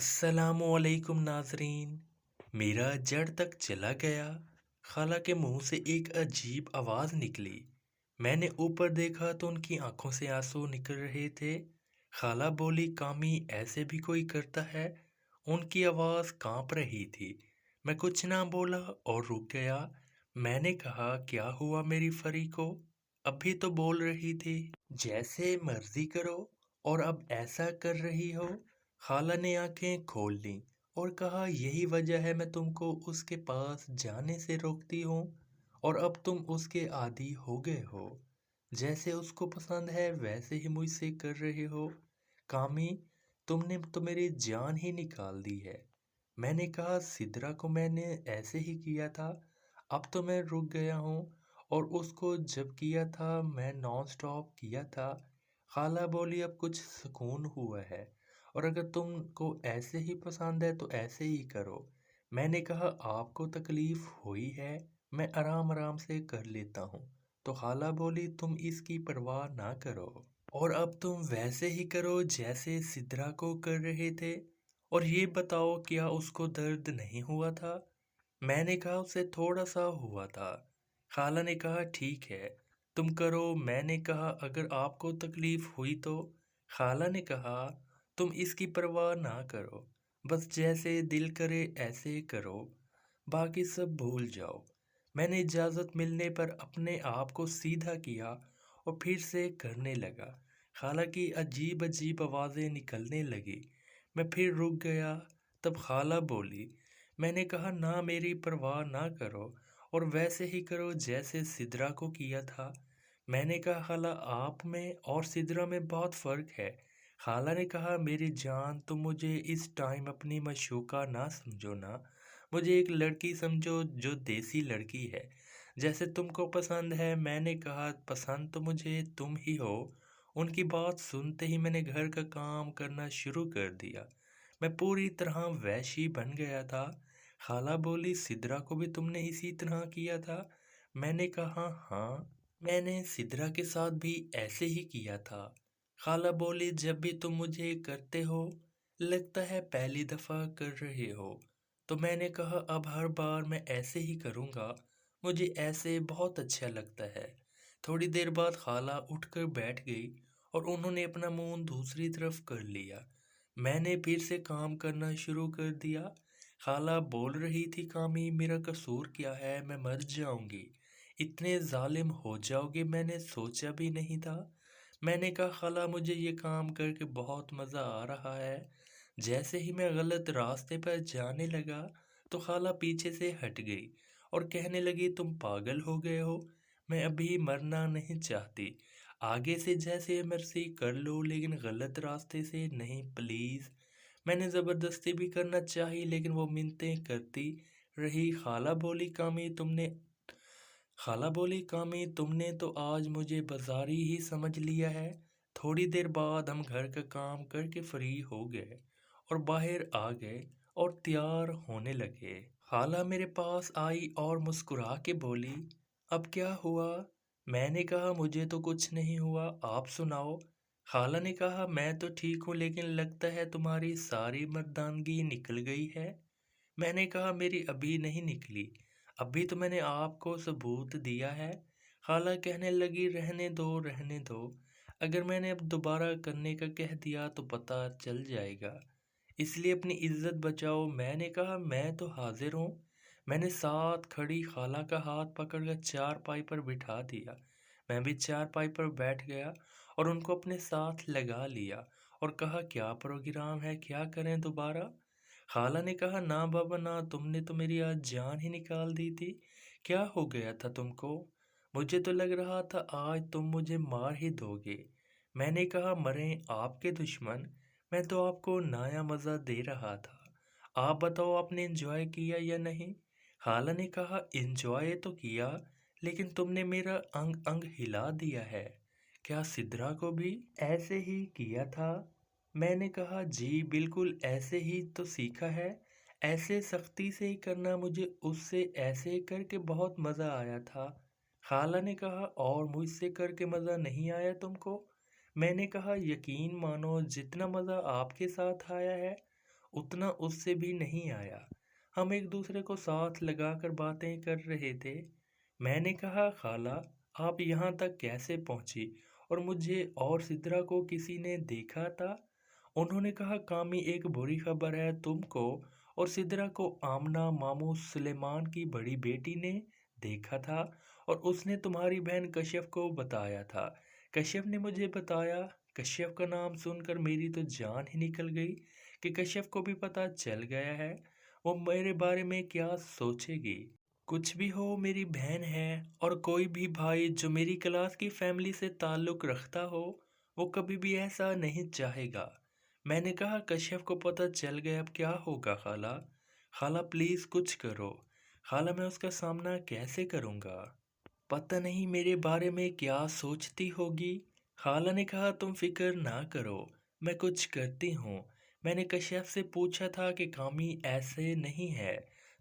अस्सलामुअलैकुम नाजरीन। मेरा जड़ तक चला गया। खाला के मुंह से एक अजीब आवाज़ निकली। मैंने ऊपर देखा तो उनकी आंखों से आंसू निकल रहे थे। खाला बोली, कामी ऐसे भी कोई करता है? उनकी आवाज़ कांप रही थी। मैं कुछ ना बोला और रुक गया। मैंने कहा, क्या हुआ मेरी फरी को? अभी तो बोल रही थी जैसे मर्जी करो, और अब ऐसा कर रही हो। खाला ने आंखें खोल लीं और कहा, यही वजह है मैं तुमको उसके पास जाने से रोकती हूँ, और अब तुम उसके आदी हो गए हो। जैसे उसको पसंद है वैसे ही मुझसे कर रहे हो। कामी, तुमने तो मेरी जान ही निकाल दी है। मैंने कहा, सिद्रा को मैंने ऐसे ही किया था। अब तो मैं रुक गया हूँ, और उसको जब किया था मैं नॉन स्टॉप किया था। खाला बोली, अब कुछ सुकून हुआ है, और अगर तुमको ऐसे ही पसंद है तो ऐसे ही करो। मैंने कहा, आपको तकलीफ हुई है, मैं आराम आराम से कर लेता हूँ। तो खाला बोली, तुम इसकी परवाह ना करो, और अब तुम वैसे ही करो जैसे सिद्रा को कर रहे थे। और ये बताओ, क्या उसको दर्द नहीं हुआ था? मैंने कहा, उसे थोड़ा सा हुआ था। खाला ने कहा, ठीक है, तुम करो। मैंने कहा, अगर आपको तकलीफ हुई तो? खाला ने कहा, तुम इसकी परवाह ना करो, बस जैसे दिल करे ऐसे करो, बाकी सब भूल जाओ। मैंने इजाज़त मिलने पर अपने आप को सीधा किया और फिर से करने लगा। खाला की अजीब अजीब आवाज़ें निकलने लगी। मैं फिर रुक गया। तब खाला बोली, मैंने कहा, ना मेरी परवाह ना करो, और वैसे ही करो जैसे सिद्रा को किया था। मैंने कहा, खाला, आप में और सिद्रा में बहुत फ़र्क है। खाला ने कहा, मेरी जान, तुम मुझे इस टाइम अपनी मशूका ना समझो ना। मुझे एक लड़की समझो जो देसी लड़की है, जैसे तुमको पसंद है। मैंने कहा, पसंद तो मुझे तुम ही हो। उनकी बात सुनते ही मैंने घर का काम करना शुरू कर दिया। मैं पूरी तरह वैशी बन गया था। खाला बोली, सिद्रा को भी तुमने इसी तरह किया था? मैंने कहा, हाँ, मैंने सिद्रा के साथ भी ऐसे ही किया था। खाला बोली, जब भी तुम मुझे करते हो लगता है पहली दफ़ा कर रहे हो। तो मैंने कहा, अब हर बार मैं ऐसे ही करूँगा, मुझे ऐसे बहुत अच्छा लगता है। थोड़ी देर बाद खाला उठकर बैठ गई और उन्होंने अपना मुंह दूसरी तरफ कर लिया। मैंने फिर से काम करना शुरू कर दिया। खाला बोल रही थी, कामी, मेरा कसूर क्या है? मैं मर जाऊंगी। इतने जालिम हो जाओगे मैंने सोचा भी नहीं था। मैंने कहा, खाला, मुझे ये काम करके बहुत मज़ा आ रहा है। जैसे ही मैं गलत रास्ते पर जाने लगा तो खाला पीछे से हट गई और कहने लगी, तुम पागल हो गए हो? मैं अभी मरना नहीं चाहती। आगे से जैसे मर्जी कर लो, लेकिन गलत रास्ते से नहीं, प्लीज़। मैंने ज़बरदस्ती भी करना चाही, लेकिन वो मिन्नतें करती रही। खाला बोली, कामी, तुमने तो आज मुझे बाजारी ही समझ लिया है। थोड़ी देर बाद हम घर का काम करके फ्री हो गए और बाहर आ गए और तैयार होने लगे। खाला मेरे पास आई और मुस्कुरा के बोली, अब क्या हुआ? मैंने कहा, मुझे तो कुछ नहीं हुआ, आप सुनाओ। खाला ने कहा, मैं तो ठीक हूँ, लेकिन लगता है तुम्हारी सारी मर्दानगी निकल गई है। मैंने कहा, मेरी अभी नहीं निकली, अभी तो मैंने आपको सबूत दिया है। खाला कहने लगी, रहने दो रहने दो, अगर मैंने अब दोबारा करने का कह दिया तो पता चल जाएगा, इसलिए अपनी इज्जत बचाओ। मैंने कहा, मैं तो हाजिर हूँ। मैंने साथ खड़ी खाला का हाथ पकड़कर चारपाई पर बिठा दिया। मैं भी चारपाई पर बैठ गया और उनको अपने साथ लगा लिया और कहा, क्या प्रोग्राम है, क्या करें दोबारा? खाला ने कहा, ना बाबा ना, तुमने तो मेरी आज जान ही निकाल दी थी। क्या हो गया था तुमको? मुझे तो लग रहा था आज तुम मुझे मार ही दोगे। मैंने कहा, मरें आपके दुश्मन, मैं तो आपको नया मज़ा दे रहा था। आप बताओ, आपने एंजॉय किया या नहीं? खाला ने कहा, एंजॉय तो किया, लेकिन तुमने मेरा अंग अंग हिला दिया है। क्या सिद्रा को भी ऐसे ही किया था? मैंने कहा, जी बिल्कुल ऐसे ही तो सीखा है। ऐसे सख्ती से ही करना, मुझे उससे ऐसे करके बहुत मज़ा आया था। खाला ने कहा, और मुझसे करके मज़ा नहीं आया तुमको? मैंने कहा, यकीन मानो, जितना मज़ा आपके साथ आया है उतना उससे भी नहीं आया। हम एक दूसरे को साथ लगाकर बातें कर रहे थे। मैंने कहा, खाला आप यहाँ तक कैसे पहुँची और मुझे और सिद्रा को किसी ने देखा था? उन्होंने कहा, कामी एक बुरी खबर है तुमको और सिद्रा को आमना मामू सुलेमान की बड़ी बेटी ने देखा था और उसने तुम्हारी बहन कश्यप को बताया था। कश्यप ने मुझे बताया। कश्यप का नाम सुनकर मेरी तो जान ही निकल गई कि कश्यप को भी पता चल गया है। वो मेरे बारे में क्या सोचेगी? कुछ भी हो, मेरी बहन है और कोई भी भाई जो मेरी क्लास की फैमिली से ताल्लुक़ रखता हो वो कभी भी ऐसा नहीं चाहेगा। मैंने कहा, कश्यप को पता चल गया, अब क्या होगा खाला? खाला प्लीज़ कुछ करो। खाला मैं उसका सामना कैसे करूँगा? पता नहीं मेरे बारे में क्या सोचती होगी। खाला ने कहा, तुम फिक्र ना करो, मैं कुछ करती हूँ। मैंने कश्यप से पूछा था कि कामी ऐसे नहीं है,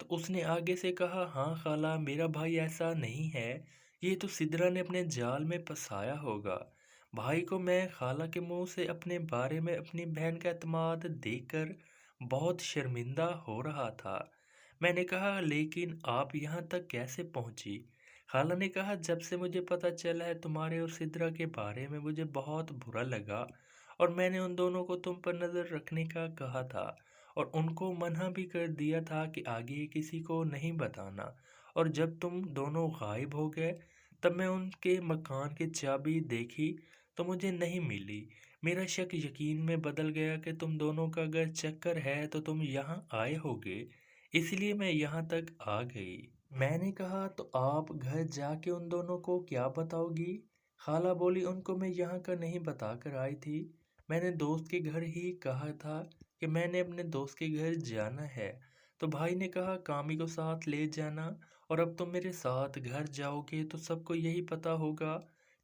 तो उसने आगे से कहा, हाँ खाला मेरा भाई ऐसा नहीं है, ये तो सिद्रा ने अपने जाल में फंसाया होगा। भाई को मैं खाला के मुंह से अपने बारे में अपनी बहन का एतमाद देखकर बहुत शर्मिंदा हो रहा था। मैंने कहा, लेकिन आप यहाँ तक कैसे पहुँची? खाला ने कहा, जब से मुझे पता चला है तुम्हारे और सिद्रा के बारे में मुझे बहुत बुरा लगा और मैंने उन दोनों को तुम पर नज़र रखने का कहा था और उनको मना भी कर दिया था कि आगे किसी को नहीं बताना। और जब तुम दोनों गायब हो गए तब मैं उनके मकान की चाबी देखी तो मुझे नहीं मिली। मेरा शक यकीन में बदल गया कि तुम दोनों का अगर चक्कर है तो तुम यहाँ आए होगे, इसलिए मैं यहाँ तक आ गई। मैंने कहा, तो आप घर जाके उन दोनों को क्या बताओगी? खाला बोली, उनको मैं यहाँ का नहीं बता कर आई थी। मैंने दोस्त के घर ही कहा था कि मैंने अपने दोस्त के घर जाना है। तो भाई ने कहा, कामी को साथ ले जाना और अब तुम मेरे साथ घर जाओगे तो सबको यही पता होगा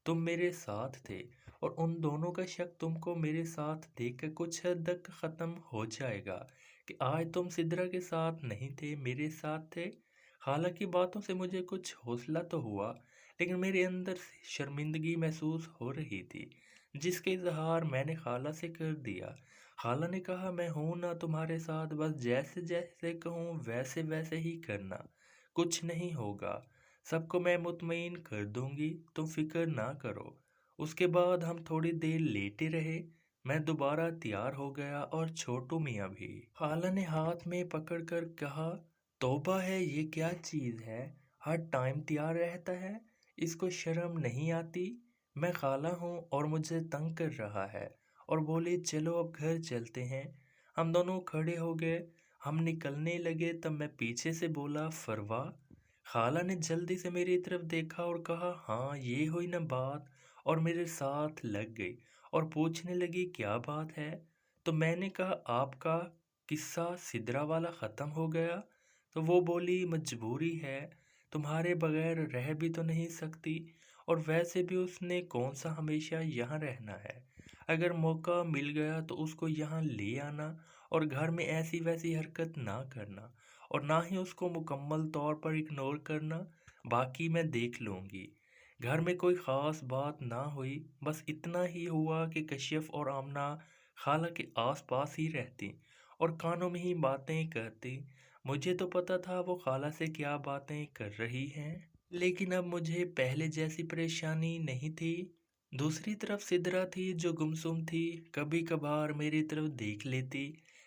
तुम मेरे साथ थे और उन दोनों का शक तुमको मेरे साथ देखकर कुछ हद तक ख़त्म हो जाएगा कि आज तुम सिद्रा के साथ नहीं थे, मेरे साथ थे। खाला की बातों से मुझे कुछ हौसला तो हुआ, लेकिन मेरे अंदर से शर्मिंदगी महसूस हो रही थी, जिसके इजहार मैंने खाला से कर दिया। खाला ने कहा, मैं हूं ना तुम्हारे साथ, बस जैसे जैसे कहूँ वैसे वैसे ही करना, कुछ नहीं होगा, सबको मैं मुतमईन कर दूंगी, तुम फिक्र ना करो। उसके बाद हम थोड़ी देर लेटे रहे। मैं दोबारा तैयार हो गया और छोटू मियाँ भी। खाला ने हाथ में पकड़कर कहा, तौबा है, ये क्या चीज़ है? हर टाइम तैयार रहता है, इसको शर्म नहीं आती? मैं खाला हूँ और मुझे तंग कर रहा है। और बोले, चलो अब घर चलते हैं। हम दोनों खड़े हो गए। हम निकलने लगे तब मैं पीछे से बोला, फरवा। खाला ने जल्दी से मेरी तरफ देखा और कहा, हाँ ये हुई ना बात, और मेरे साथ लग गई और पूछने लगी, क्या बात है? तो मैंने कहा, आपका किस्सा सिदरा वाला ख़त्म हो गया? तो वो बोली, मजबूरी है, तुम्हारे बगैर रह भी तो नहीं सकती और वैसे भी उसने कौन सा हमेशा यहाँ रहना है। अगर मौका मिल गया तो उसको यहाँ ले आना और घर में ऐसी वैसी हरकत ना करना और ना ही उसको मुकम्मल तौर पर इग्नोर करना, बाकी मैं देख लूँगी। घर में कोई ख़ास बात ना हुई, बस इतना ही हुआ कि कश्यप और आमना खाला के आस पास ही रहती और कानों में ही बातें करती। मुझे तो पता था वो खाला से क्या बातें कर रही हैं, लेकिन अब मुझे पहले जैसी परेशानी नहीं थी। दूसरी तरफ सिदरा थी जो गुमसुम थी, कभी कभार मेरी तरफ देख लेती,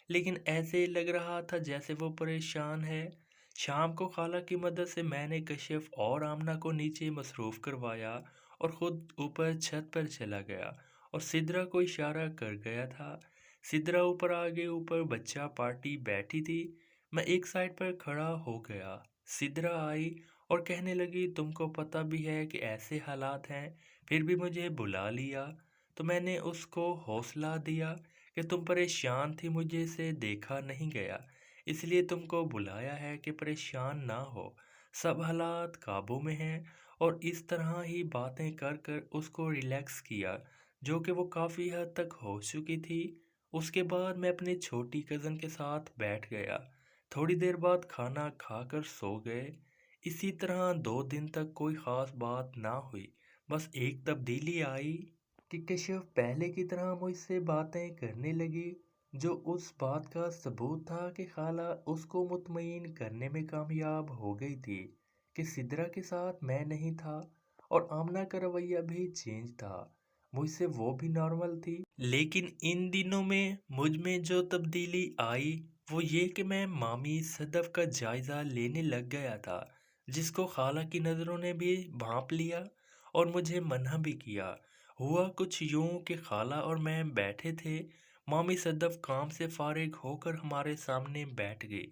लेकिन ऐसे लग रहा था जैसे वो परेशान है। शाम को खाला की मदद से मैंने कश्यप और आमना को नीचे मसरूफ़ करवाया और ख़ुद ऊपर छत पर चला गया और सिदरा को इशारा कर गया था। सिदरा ऊपर आगे ऊपर बच्चा पार्टी बैठी थी। मैं एक साइड पर खड़ा हो गया। सिदरा आई और कहने लगी, तुमको पता भी है कि ऐसे हालात हैं, फिर भी मुझे बुला लिया। तो मैंने उसको हौसला दिया कि तुम परेशान थी, मुझे से देखा नहीं गया, इसलिए तुमको बुलाया है कि परेशान ना हो, सब हालात काबू में हैं। और इस तरह ही बातें कर कर उसको रिलैक्स किया, जो कि वो काफ़ी हद तक हो चुकी थी। उसके बाद मैं अपनी छोटी कज़न के साथ बैठ गया। थोड़ी देर बाद खाना खाकर सो गए। इसी तरह 2 दिन तक कोई ख़ास बात ना हुई। बस एक तब्दीली आई कि कश्यप पहले की तरह मुझसे बातें करने लगी। جو اس بات کا ثبوت تھا کہ خالہ اس کو مطمئن کرنے میں کامیاب ہو گئی تھی کہ سدرا کے ساتھ میں نہیں تھا، اور آمنہ کا رویہ بھی چینج تھا، مجھ سے وہ بھی نارمل تھی۔ لیکن ان دنوں میں مجھ میں جو تبدیلی آئی وہ یہ کہ میں مامی صدف کا جائزہ لینے لگ گیا تھا، جس کو خالہ کی نظروں نے بھی بھانپ لیا اور مجھے منع بھی کیا۔ ہوا کچھ یوں کہ خالہ اور میں بیٹھے تھے، مامی صدف کام سے فارغ ہو کر ہمارے سامنے بیٹھ گئی۔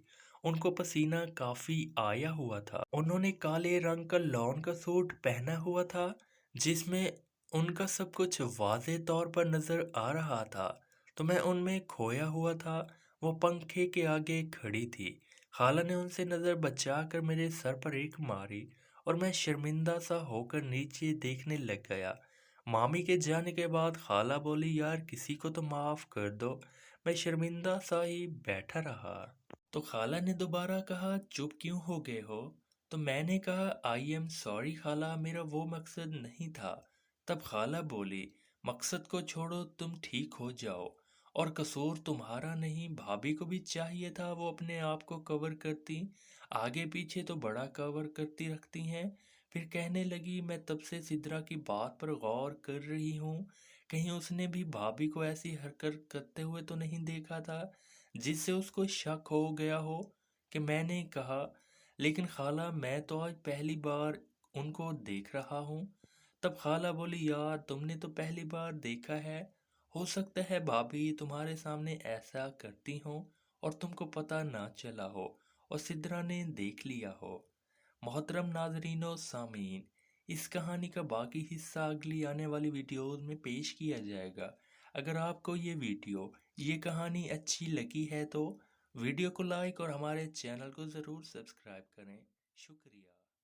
ان کو پسینہ کافی آیا ہوا تھا، انہوں نے کالے رنگ کا لون کا سوٹ پہنا ہوا تھا جس میں ان کا سب کچھ واضح طور پر نظر آ رہا تھا، تو میں ان میں کھویا ہوا تھا۔ وہ پنکھے کے آگے کھڑی تھی، خالہ نے ان سے نظر بچا کر میرے سر پر ایک ماری اور میں شرمندہ سا ہو کر نیچے دیکھنے لگ گیا۔ مامی کے جانے کے بعد خالہ بولی، یار کسی کو تو معاف کر دو۔ میں شرمندہ سا ہی بیٹھا رہا۔ تو خالہ نے دوبارہ کہا، چپ کیوں ہو گئے ہو؟ تو میں نے کہا، آئی ایم سوری خالہ، میرا وہ مقصد نہیں تھا۔ تب خالہ بولی، مقصد کو چھوڑو، تم ٹھیک ہو جاؤ، اور قصور تمہارا نہیں، بھابھی کو بھی چاہیے تھا وہ اپنے آپ کو کور کرتی، آگے پیچھے تو بڑا کور کرتی رکھتی ہیں۔ پھر کہنے لگی، میں تب سے سدرا کی بات پر غور کر رہی ہوں، کہیں اس نے بھی بھابھی کو ایسی حرکت کرتے ہوئے تو نہیں دیکھا تھا جس سے اس کو شک ہو گیا ہو کہ میں نے کہا، لیکن خالہ میں تو آج پہلی بار ان کو دیکھ رہا ہوں۔ تب خالہ بولی، یار تم نے تو پہلی بار دیکھا ہے، ہو سکتا ہے بھابھی تمہارے سامنے ایسا کرتی ہوں اور تم کو پتہ نہ چلا ہو اور سدرا نے دیکھ لیا ہو۔ محترم ناظرین و سامعین، اس کہانی کا باقی حصہ اگلی آنے والی ویڈیوز میں پیش کیا جائے گا۔ اگر آپ کو یہ کہانی اچھی لگی ہے تو ویڈیو کو لائک اور ہمارے چینل کو ضرور سبسکرائب کریں۔ شکریہ۔